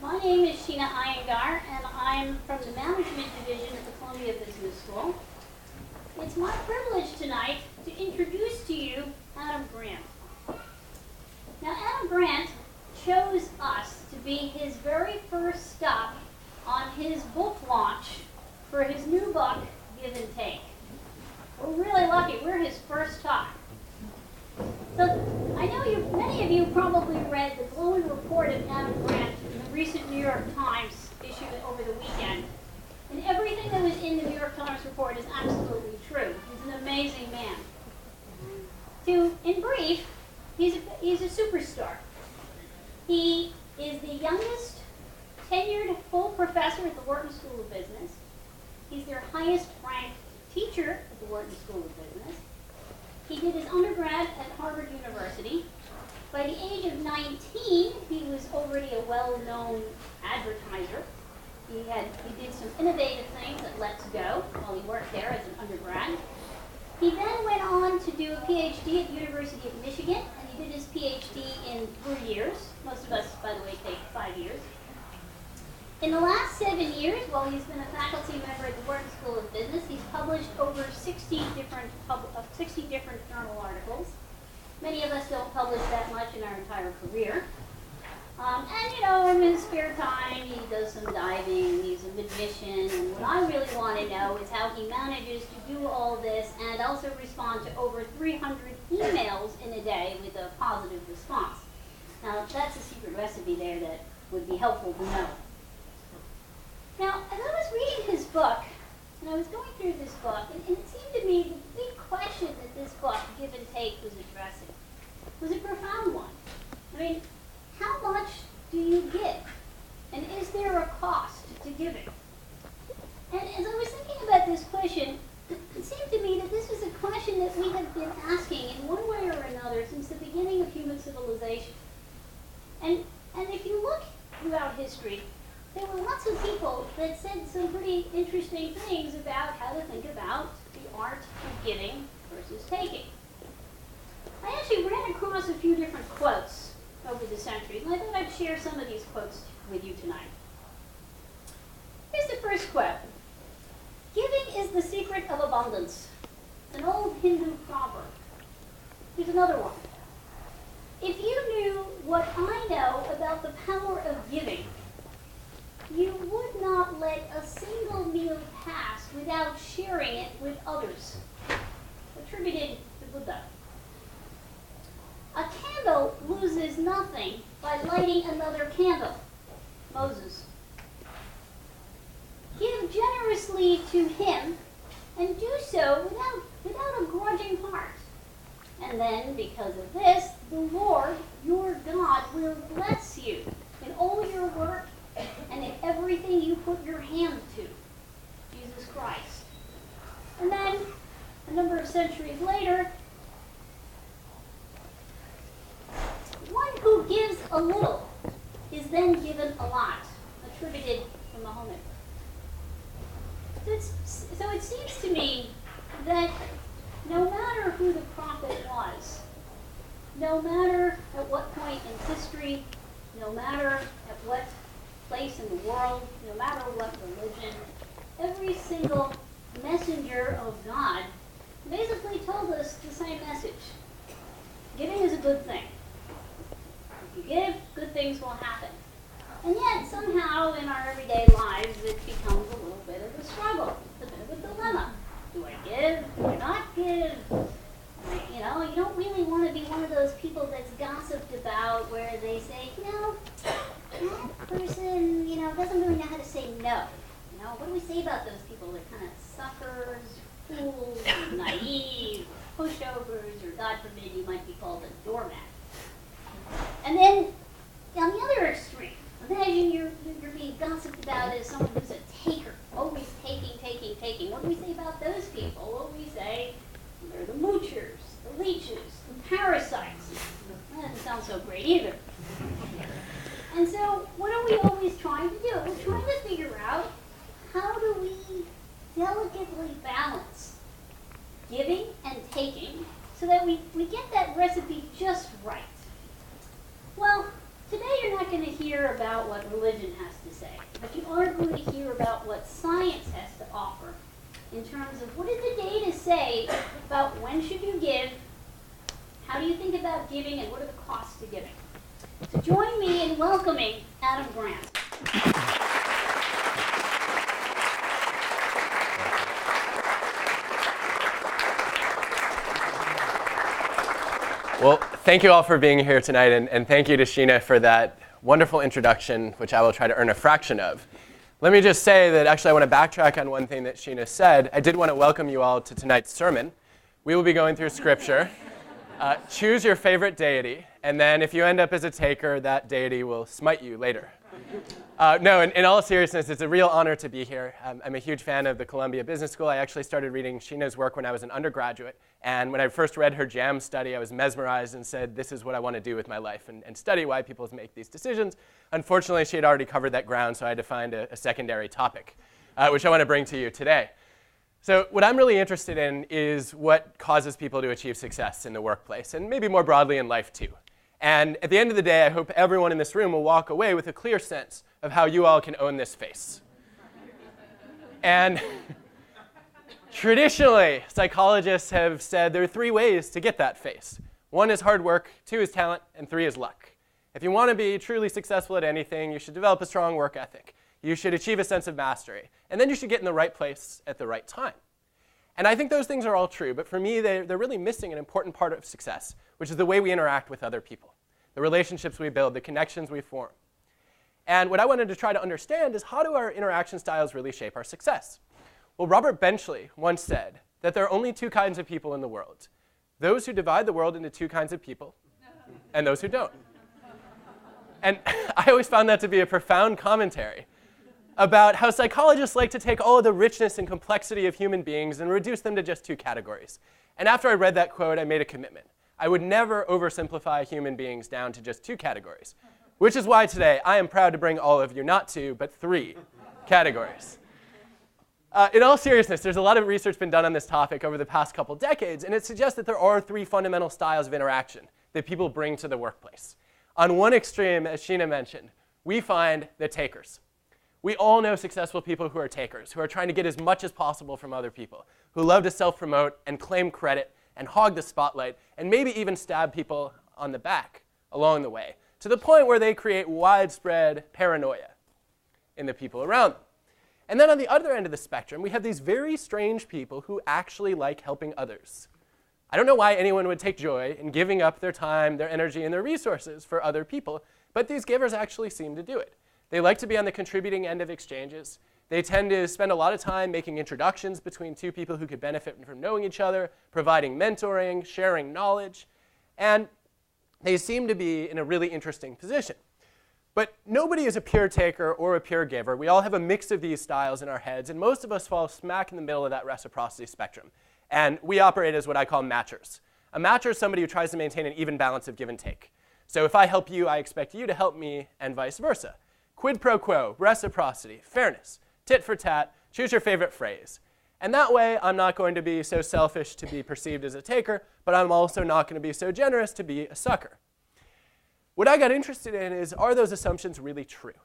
My name is Sheena Iyengar, and I'm from the Management Division at the Columbia Business School. It's my privilege tonight to introduce to you Adam Grant. Now, Adam Grant chose us to be his very first stop on his book launch for his new book, Give and Take. We're really lucky. We're his first stop. So I know many of you probably read the glowing report of Adam Grant in the recent New York Times issued over the weekend. And everything that was in the New York Times report is absolutely true. He's an amazing man. In brief, he's a superstar. He is the youngest tenured full professor at the Wharton School of Business. He's their highest ranked teacher at the Wharton School of Business. He did his undergrad at Harvard University. By the age of 19, he was already a well-known advertiser. He did some innovative things at Let's Go while he worked there as an undergrad. He then went on to do a PhD at the University of Michigan, and he did his PhD in 3 years. Most of us, by the way, take 5 years. In the last 7 years, while he's been a faculty member at the Wharton School of Business, he's published over 60 different journal articles. Many of us don't publish that much in our entire career. In his spare time, he does some diving, he's a magician, and what I really want to know is how he manages to do all this and also respond to over 300 emails in a day with a positive response. Now, that's a secret recipe there that would be helpful to know. Now, as I was reading his book, and I was going through this book, and it seemed to me the big question that this book, Give and Take, was addressing was a profound one. I mean, how much do you give? And is there a cost to giving? And as I was thinking about this question, it seemed to me that this was a question that we have been asking in one way or another since the beginning of human civilization. And if you look throughout history, there were lots of people that said some pretty interesting things about how to think about the art of giving versus taking. I actually ran across a few different quotes over the centuries, and I thought I'd share some of these quotes with you tonight. Here's the first quote. Giving is the secret of abundance. It's an old Hindu proverb. Here's another one. If you knew what I know about the power of giving, you would not let a single meal pass without sharing it with others. Attributed to Buddha. A candle loses nothing by lighting another candle. Moses. Give generously to him, and do so without a grudging heart. And then, because of this, the Lord, your God, will bless you in all your work and in everything you put your hand to. Jesus Christ. And then, a number of centuries later, one who gives a little is then given a lot, attributed to Muhammad. So it seems to me that no matter who the prophet was, no matter at what point in history, no matter at what place in the world, no matter what religion, every single messenger of God basically told us the same message. Giving is a good thing. If you give, good things will happen. And yet, somehow, in our everyday lives, it becomes a little bit of a struggle, a bit of a dilemma. Do I give? Do I not give? You don't really want to be one of those people that's gossiped about where they say, that person, doesn't really know how to say no. What do we say about those people? They're kind of suckers, fools, naive, pushovers, or God forbid, you might be called a doormat. And then, on the other extreme, imagine you're being gossiped about as someone who's a taker, always taking. What do we say about those people? Well, we say they're the moochers, the leeches, the parasites. That doesn't sound so great either. And so, what are we always trying to do? We're trying to figure out how do we delicately balance giving and taking so that we get that recipe just right. Well, today you're not going to hear about what what religion has to say. But you are going to hear about what science has to offer in terms of what did the data say about when should you give, how do you think about giving, and what are the costs to giving. So join me in welcoming Adam Grant. Well, thank you all for being here tonight, and thank you to Sheena for that wonderful introduction, which I will try to earn a fraction of. Let me just say that actually I want to backtrack on one thing that Sheena said. I did want to welcome you all to tonight's sermon. We will be going through Scripture. Choose your favorite deity, and then if you end up as a taker, that deity will smite you later. No, in all seriousness, it's a real honor to be here. I'm a huge fan of the Columbia Business School. I actually started reading Sheena's work when I was an undergraduate, and when I first read her JAM study, I was mesmerized and said, this is what I want to do with my life, and study why people make these decisions. Unfortunately, she had already covered that ground, so I had to find a secondary topic, which I want to bring to you today. So what I'm really interested in is what causes people to achieve success in the workplace, and maybe more broadly in life too. And at the end of the day, I hope everyone in this room will walk away with a clear sense of how you all can own this face. And traditionally, psychologists have said there are 3 ways to get that face. 1 is hard work, 2 is talent, and 3 is luck. If you want to be truly successful at anything, you should develop a strong work ethic. You should achieve a sense of mastery. And then you should get in the right place at the right time. And I think those things are all true, but for me, they're really missing an important part of success, which is the way we interact with other people, the relationships we build, the connections we form. And what I wanted to try to understand is how do our interaction styles really shape our success? Well, Robert Benchley once said that there are only 2 kinds of people in the world, those who divide the world into 2 kinds of people and those who don't. And I always found that to be a profound commentary about how psychologists like to take all of the richness and complexity of human beings and reduce them to just 2 categories. And after I read that quote, I made a commitment. I would never oversimplify human beings down to just 2 categories, which is why today I am proud to bring all of you not 2, but 3 categories. In all seriousness, there's a lot of research been done on this topic over the past couple decades, and it suggests that there are 3 fundamental styles of interaction that people bring to the workplace. On one extreme, as Sheena mentioned, we find the takers. We all know successful people who are takers, who are trying to get as much as possible from other people, who love to self-promote and claim credit and hog the spotlight, and maybe even stab people on the back along the way, to the point where they create widespread paranoia in the people around them. And then on the other end of the spectrum, we have these very strange people who actually like helping others. I don't know why anyone would take joy in giving up their time, their energy, and their resources for other people, but these givers actually seem to do it. They like to be on the contributing end of exchanges. They tend to spend a lot of time making introductions between 2 people who could benefit from knowing each other, providing mentoring, sharing knowledge, and they seem to be in a really interesting position. But nobody is a pure taker or a pure giver. We all have a mix of these styles in our heads, and most of us fall smack in the middle of that reciprocity spectrum. And we operate as what I call matchers. A matcher is somebody who tries to maintain an even balance of give and take. So if I help you, I expect you to help me, and vice versa. Quid pro quo, reciprocity, fairness, tit for tat, choose your favorite phrase. And that way, I'm not going to be so selfish to be perceived as a taker, but I'm also not going to be so generous to be a sucker. What I got interested in is, are those assumptions really true?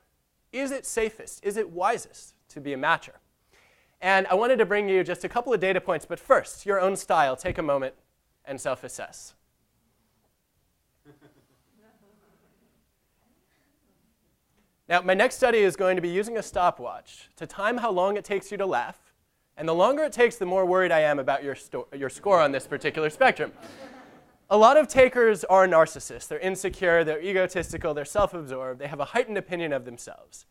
Is it safest, is it wisest to be a matcher? And I wanted to bring you just a couple of data points, but first, your own style. Take a moment and self-assess. Now, my next study is going to be using a stopwatch to time how long it takes you to laugh. And the longer it takes, the more worried I am about your score on this particular spectrum. A lot of takers are narcissists. They're insecure, they're egotistical, they're self-absorbed, they have a heightened opinion of themselves.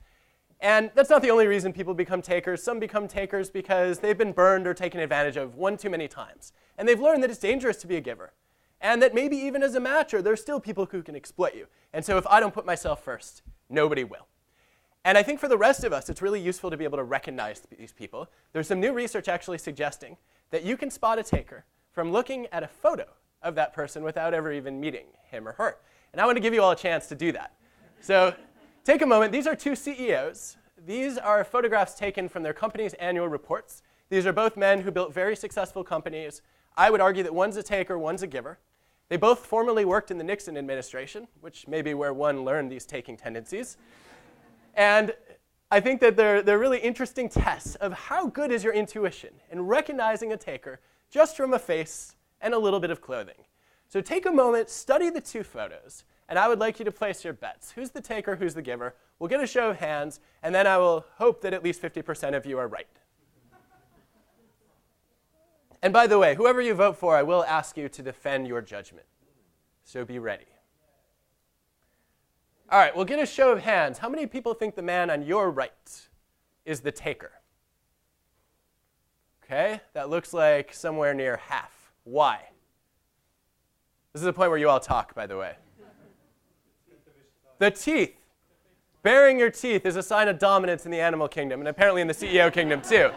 And that's not the only reason people become takers. Some become takers because they've been burned or taken advantage of 1 too many times. And they've learned that it's dangerous to be a giver. And that maybe even as a matcher, there's still people who can exploit you. And so if I don't put myself first, nobody will. And I think for the rest of us, it's really useful to be able to recognize these people. There's some new research actually suggesting that you can spot a taker from looking at a photo of that person without ever even meeting him or her. And I want to give you all a chance to do that. So take a moment. These are 2 CEOs. These are photographs taken from their company's annual reports. These are both men who built very successful companies. I would argue that one's a taker, one's a giver. They both formerly worked in the Nixon administration, which may be where one learned these taking tendencies. And I think that they're really interesting tests of how good is your intuition in recognizing a taker just from a face and a little bit of clothing. So take a moment, study the two photos, and I would like you to place your bets. Who's the taker, who's the giver? We'll get a show of hands, and then I will hope that at least 50% of you are right. And by the way, whoever you vote for, I will ask you to defend your judgment. So be ready. All right, we'll get a show of hands. How many people think the man on your right is the taker? Okay, that looks like somewhere near half. Why? This is the point where you all talk, by the way. The teeth. Baring your teeth is a sign of dominance in the animal kingdom, and apparently in the CEO kingdom too.